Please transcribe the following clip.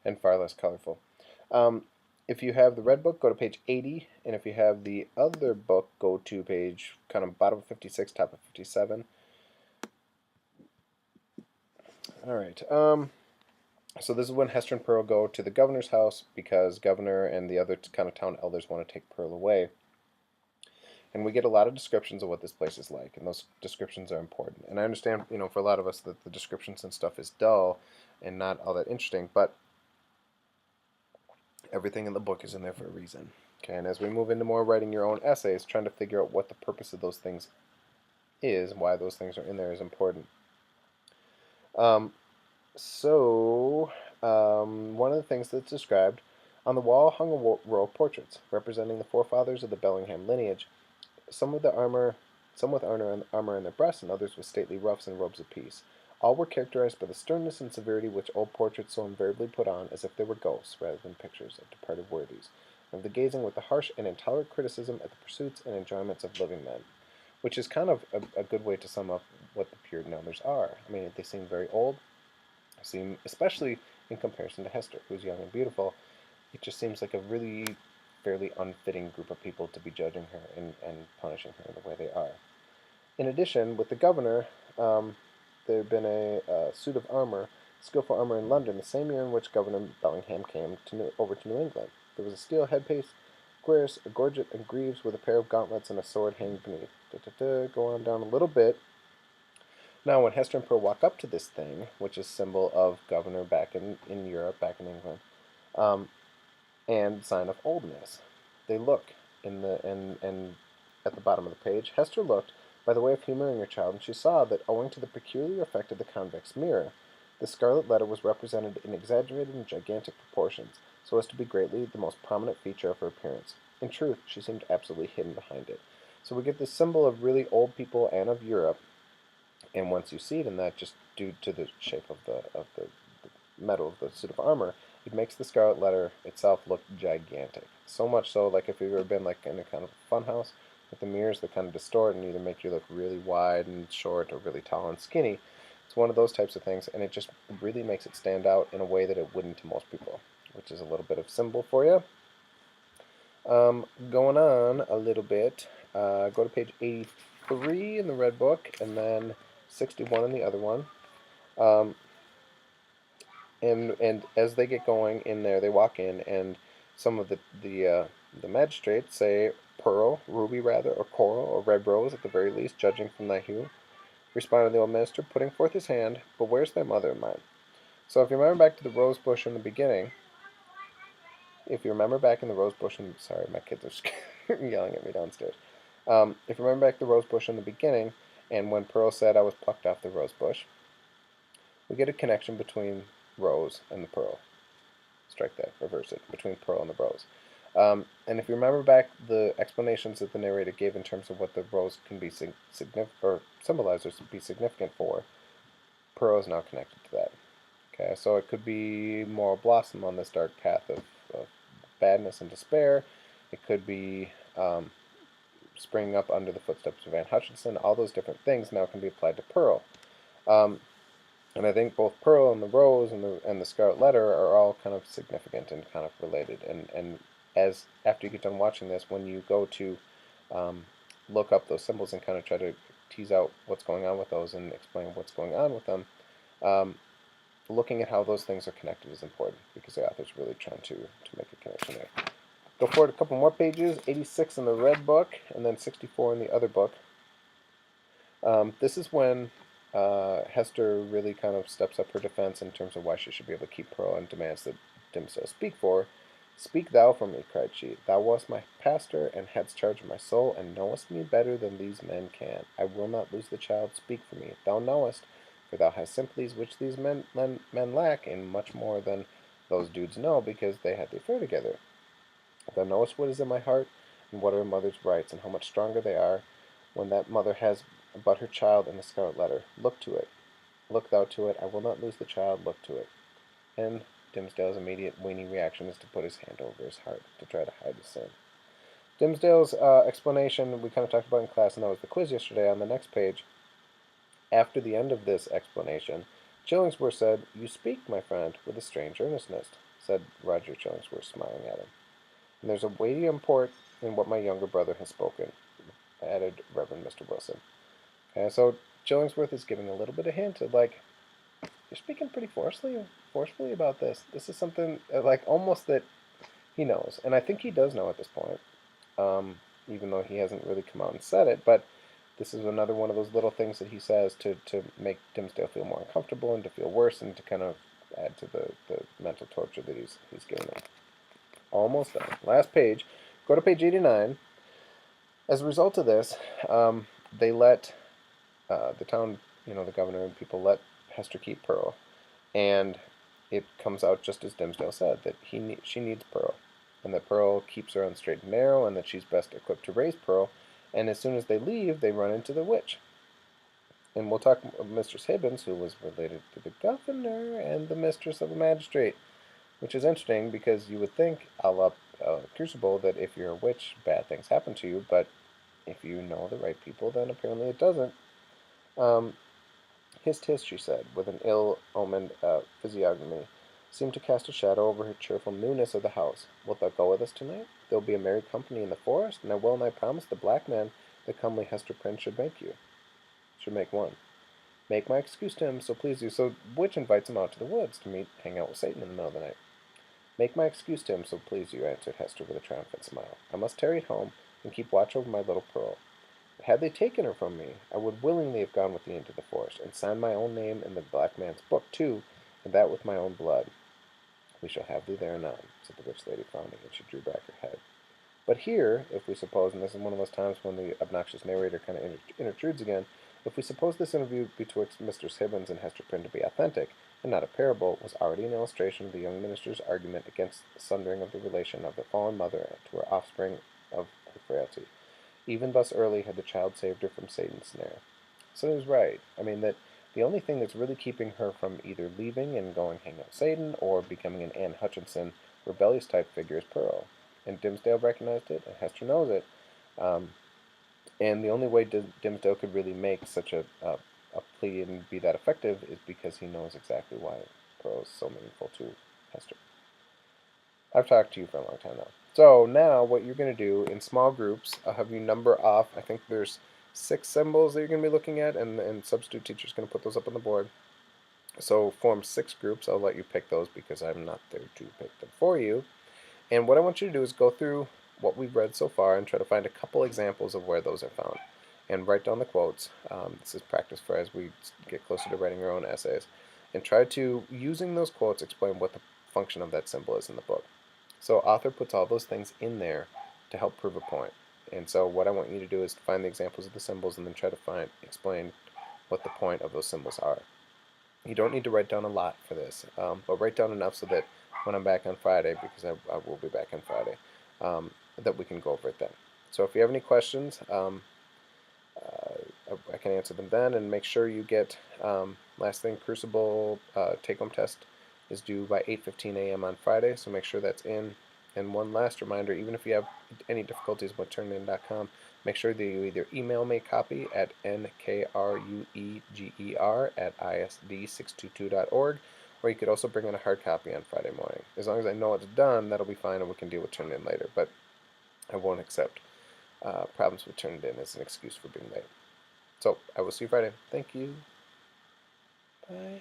and far less colorful. Um, if you have the red book, go to page 80, and if you have the other book, go to page kind of bottom of 56, top of 57. All right. So this is when Hester and Pearl go to the governor's house because governor and the other kind of town elders want to take Pearl away. And we get a lot of descriptions of what this place is like, and those descriptions are important. And I understand, for a lot of us that the descriptions and stuff is dull and not all that interesting, but everything in the book is in there for a reason. Okay, and as we move into more writing your own essays, trying to figure out what the purpose of those things is, why those things are in there is important. Um, one of the things that's described on the wall hung a row of portraits representing the forefathers of the Bellingham lineage. Some with armor in their breasts, and others with stately ruffs and robes of peace. All were characterized by the sternness and severity which old portraits so invariably put on, as if they were ghosts rather than pictures of departed worthies, and of the gazing with the harsh and intolerant criticism at the pursuits and enjoyments of living men, which is kind of a good way to sum up what the Puritan elders are. I mean, they seem very old, especially in comparison to Hester, who's young and beautiful. It just seems like a really fairly unfitting group of people to be judging her and punishing her the way they are. In addition, with the governor, there had been a suit of armor, skillful armor in London, the same year in which Governor Bellingham came over to New England. There was a steel headpiece, cuirass, a gorget, and greaves with a pair of gauntlets and a sword hanging beneath. Go on down a little bit. Now, when Hester and Pearl walk up to this thing, which is symbol of governor back in Europe, back in England, um, and sign of oldness. They look in the and at the bottom of the page. Hester looked by the way of humoring her child, and she saw that owing to the peculiar effect of the convex mirror, the scarlet letter was represented in exaggerated and gigantic proportions, so as to be greatly the most prominent feature of her appearance. In truth, she seemed absolutely hidden behind it. So we get this symbol of really old people and of Europe, and once you see it in that, just due to the shape of the metal of the suit of armor, it makes the Scarlet Letter itself look gigantic. So much so, like if you've ever been like in a kind of fun house with the mirrors that kind of distort and either make you look really wide and short or really tall and skinny. It's one of those types of things, and it just really makes it stand out in a way that it wouldn't to most people, which is a little bit of symbol for you. Going on a little bit, go to page 83 in the red book, and then 61 in the other one. Um, and as they get going in there, they walk in, and some of the magistrates say pearl, ruby rather, or coral, or red rose at the very least, judging from thy hue. Responded the old minister, putting forth his hand, but where's thy mother and mine? So if you remember back to the rose bush in the beginning, if you remember back in the rose bush, sorry, my kids are yelling at me downstairs. If you remember back to the rose bush in the beginning, and when Pearl said I was plucked off the rose bush, we get a connection between rose and the pearl. Strike that, reverse it, between pearl and the rose. And if you remember back the explanations that the narrator gave in terms of what the rose can be significant or symbolize or be significant for, pearl is now connected to that. Okay, so it could be moral blossom on this dark path of badness and despair. It could be springing up under the footsteps of Anne Hutchinson. All those different things now can be applied to pearl. Um, and I think both Pearl and the Rose and the Scarlet Letter are all kind of significant and kind of related. And as after you get done watching this, when you go to um, look up those symbols and kind of try to tease out what's going on with those and explain what's going on with them, um, looking at how those things are connected is important because the author's really trying to make a connection there. Go forward a couple more pages, 86 in the red book and then 64 in the other book. This is when Hester really kind of steps up her defense in terms of why she should be able to keep Pearl and demands that Dimmesdale speak for her. Speak thou for me, cried she. Thou wast my pastor, and hadst charge of my soul, and knowest me better than these men can. I will not lose the child. Speak for me. Thou knowest, for thou hast sympathies which these men lack, and much more than those dudes know, because they had the affair together. Thou knowest what is in my heart, and what are a mother's rights, and how much stronger they are when that mother has but her child in the Scarlet Letter. Look to it. Look thou to it. I will not lose the child. Look to it. And Dimmesdale's immediate weenie reaction is to put his hand over his heart to try to hide his sin. Dimmesdale's explanation we kind of talked about in class, and that was the quiz yesterday. On the next page, after the end of this explanation, Chillingsworth said, You speak, my friend, with a strange earnestness. said Roger Chillingsworth, smiling at him. And there's a weighty import in what my younger brother has spoken, added Reverend Mr. Wilson. Okay, so Chillingsworth is giving a little bit of hint of like, you're speaking pretty forcefully about this. This is something like almost that he knows, and I think he does know at this point, even though he hasn't really come out and said it. But this is another one of those little things that he says to make Dimmesdale feel more uncomfortable and to feel worse and to kind of add to the mental torture that he's giving him. Almost done. Last page. Go to page 89. As a result of this, they let the town, the governor and people let Hester keep Pearl, and it comes out just as Dimmesdale said that she needs Pearl, and that Pearl keeps her on the straight and narrow, and that she's best equipped to raise Pearl. And as soon as they leave, they run into the witch. And we'll talk of Mistress Hibbins, who was related to the governor and the mistress of a magistrate, which is interesting because you would think, a la Crucible, that if you're a witch, bad things happen to you, but if you know the right people, then apparently it doesn't. Hist, hist, she said, with an ill-omened physiognomy, seemed to cast a shadow over her cheerful newness of the house. Wilt thou go with us tonight? There'll be a merry company in the forest, and I well nigh promise the black man the comely Hester Prynne should make one. Make my excuse to him, so please you. So witch invites him out to the woods to hang out with Satan in the middle of the night. Make my excuse to him, so please you, answered Hester with a triumphant smile. I must tarry at home and keep watch over my little Pearl. Had they taken her from me, I would willingly have gone with thee into the forest, and signed my own name in the black man's book, too, and that with my own blood. We shall have thee there anon, said the witch lady, frowning, and she drew back her head. But here, if we suppose, and this is one of those times when the obnoxious narrator kind of intrudes again, if we suppose this interview betwixt Mistress Hibbins and Hester Prynne to be authentic, and not a parable, was already an illustration of the young minister's argument against the sundering of the relation of the fallen mother to her offspring of her frailty. Even thus early had the child saved her from Satan's snare. So he was right. I mean, that the only thing that's really keeping her from either leaving and going hang out with Satan or becoming an Anne Hutchinson rebellious type figure is Pearl. And Dimmesdale recognized it, and Hester knows it. And the only way Dimmesdale could really make such a plea and be that effective is because he knows exactly why Pearl is so meaningful to Hester. I've talked to you for a long time now. So now what you're going to do in small groups, I'll have you number off. I think there's 6 symbols that you're going to be looking at, and substitute teacher's going to put those up on the board. So form 6 groups. I'll let you pick those because I'm not there to pick them for you. And what I want you to do is go through what we've read so far and try to find a couple examples of where those are found. And write down the quotes. This is practice for as we get closer to writing your own essays. And try to, using those quotes, explain what the function of that symbol is in the book. So author puts all those things in there to help prove a point. And so what I want you to do is find the examples of the symbols and then try to explain what the point of those symbols are. You don't need to write down a lot for this, but write down enough so that when I'm back on Friday, because I will be back on Friday, that we can go over it then. So if you have any questions, I can answer them then, and make sure you get, last thing, Crucible take-home test is due by 8:15 a.m. on Friday, so make sure that's in. And one last reminder, even if you have any difficulties with turnitin.com, make sure that you either email me a copy at nkrueger@isd622.org, or you could also bring in a hard copy on Friday morning. As long as I know it's done, that'll be fine, and we can deal with Turnitin later, but I won't accept problems with Turnitin as an excuse for being late. So, I will see you Friday. Thank you. Bye.